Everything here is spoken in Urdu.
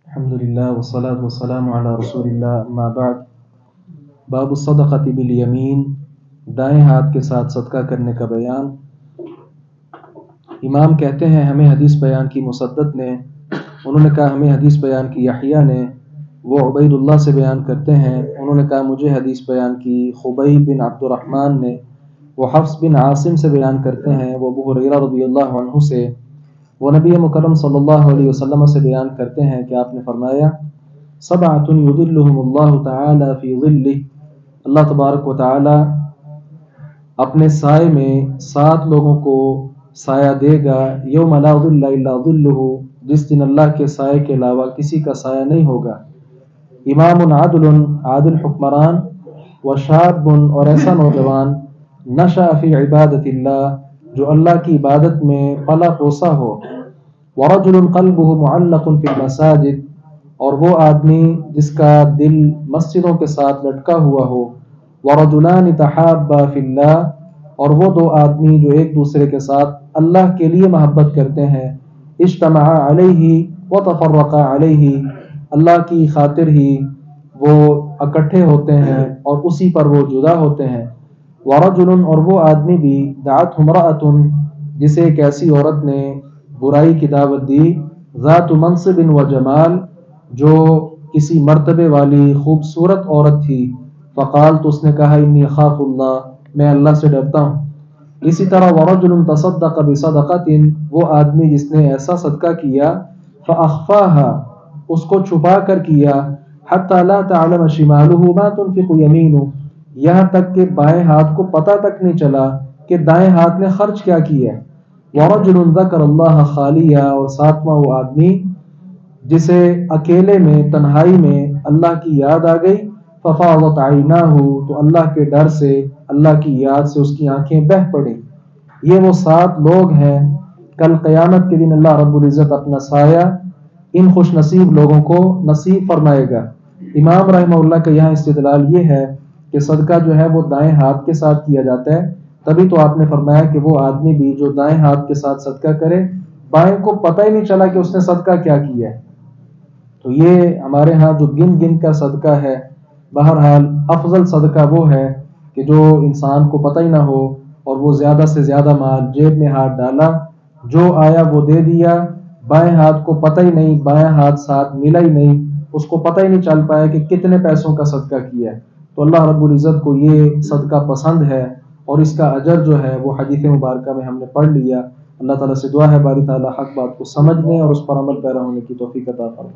الحمدللہ والصلاة والسلام علی رسول اللہ اما بعد باب الصدقۃ بالیمین، دائیں ہاتھ کے ساتھ صدقہ کرنے کا بیان۔ امام کہتے ہیں ہمیں حدیث بیان کی مسدد نے، انہوں نے کہا ہمیں حدیث بیان کی یحییٰ نے، وہ عبید اللہ سے بیان کرتے ہیں، انہوں نے کہا مجھے حدیث بیان کی خبیب بن عبد الرحمن نے، وہ حفص بن عاصم سے بیان کرتے ہیں، وہ ابو ہریرہ رضی اللہ عنہ سے، وہ نبی مکرم صلی اللہ علیہ وسلم سے بیان کرتے ہیں کہ آپ نے فرمایا سبعۃ یظلھم اللہ تعالی فی ظلہ، اللہ تبارک و تعالی اپنے سائے میں 7 لوگوں کو سایہ دے گا، یوم لا ظل الا ظلہ، جس دن اللہ کے سائے کے علاوہ کسی کا سایہ نہیں ہوگا۔ امام عادل، عادل حکمران، وشاب، اور ایسا نوجوان، نشأ فی عبادت اللہ، جو اللہ کی عبادت میں پلا پوسا ہو، ورجل قلبہ معلق فی المساجد، اور وہ آدمی جس کا دل مسجدوں کے ساتھ لٹکا ہوا ہو، ورجلان تحابا فی اللہ، اور وہ 2 آدمی جو ایک دوسرے کے ساتھ اللہ کے لیے محبت کرتے ہیں، اجتمعا علیہ وتفرقا علیہ، اللہ کی خاطر ہی وہ اکٹھے ہوتے ہیں اور اسی پر وہ جدا ہوتے ہیں۔ ورجل، اور وہ آدمی بھی، دعته امرأة، جسے ایک ایسی عورت نے برائی کی دعوت دی، ذات منصب و جمال، جو کسی مرتبے والی خوبصورت عورت تھی، فقال، تو اس نے کہا انی اخاف اللہ، میں اللہ سے ڈرتا ہوں۔ اسی طرح ورجل تصدق بصدقۃ، وہ آدمی جس نے ایسا صدقہ کیا، فاخفاها، اس کو چھپا کر کیا، حتی لا تعلم شمالہ ما تنفق یمینہ، یہاں تک کہ بائیں ہاتھ کو پتہ تک نہیں چلا کہ دائیں ہاتھ نے خرچ کیا کیا ہے۔ ورجل ذکر اللہ خالیہ، اور 7واں وہ آدمی جسے اکیلے میں، تنہائی میں اللہ کی یاد آ گئی، ففاضت عیناہ، تو اللہ کے ڈر سے، اللہ کی یاد سے اس کی آنکھیں بہہ پڑیں۔ یہ وہ 7 لوگ ہیں، کل قیامت کے دن اللہ رب العزت اپنا سایہ ان خوش نصیب لوگوں کو نصیب فرمائے گا۔ امام رحمہ اللہ کا یہاں استدلال یہ ہے کہ صدقہ جو ہے وہ دائیں ہاتھ کے ساتھ کیا جاتا ہے، تبھی تو آپ نے فرمایا کہ وہ آدمی بھی جو دائیں ہاتھ کے ساتھ صدقہ کرے، بائیں کو پتہ ہی نہیں چلا کہ اس نے صدقہ کیا کیا ہے۔ تو یہ ہمارے ہاں جو گن گن کا صدقہ ہے، بہرحال افضل صدقہ وہ ہے کہ جو انسان کو پتہ ہی نہ ہو اور وہ زیادہ سے زیادہ مال جیب میں ہاتھ ڈالا، جو آیا وہ دے دیا، بائیں ہاتھ کو پتہ ہی نہیں، بائیں ہاتھ ساتھ ملا ہی نہیں، اس کو پتہ ہی نہیں چل پایا کہ کتنے پیسوں کا صدقہ کیا ہے۔ تو اللہ رب العزت کو یہ صدقہ پسند ہے، اور اس کا اجر جو ہے وہ حدیث مبارکہ میں ہم نے پڑھ لیا۔ اللہ تعالیٰ سے دعا ہے باری تعالیٰ حق بات کو سمجھنے اور اس پر عمل پیرا ہونے کی توفیق عطا فرمائے۔